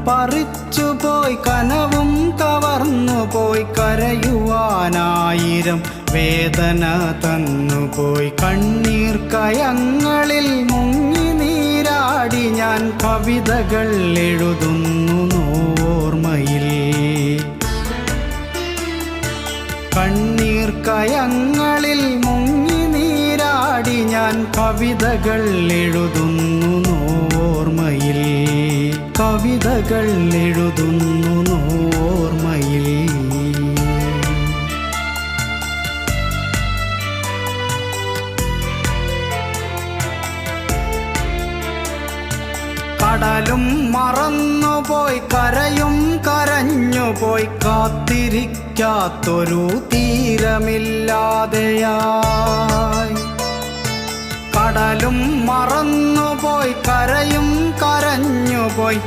പറിച്ചുപോയി കനവും കവർന്നുപോയി കരയുവാനായിരം വേദന തന്നുപോയി കണ്ണീർ കയങ്ങളിൽ മുങ്ങി നീരാടി ഞാൻ കവിതകൾ എഴുതുന്നു ഓർമ്മയിൽ കണ്ണീർ കയങ്ങളിൽ മുങ്ങി നീരാടി ഞാൻ കവിതകൾ എഴുതുന്നു ഓർമ്മയിൽ കവിതകൾ എഴുതുന്നു ഓർമ്മയിൽ കടലും മറന്നുപോയി കരയും കരഞ്ഞുപോയി കാത്തിരിക്കാത്തൊരു തീരമില്ലാതെയായി കടലും മറന്നുപോയി കരയും കരഞ്ഞുപോയി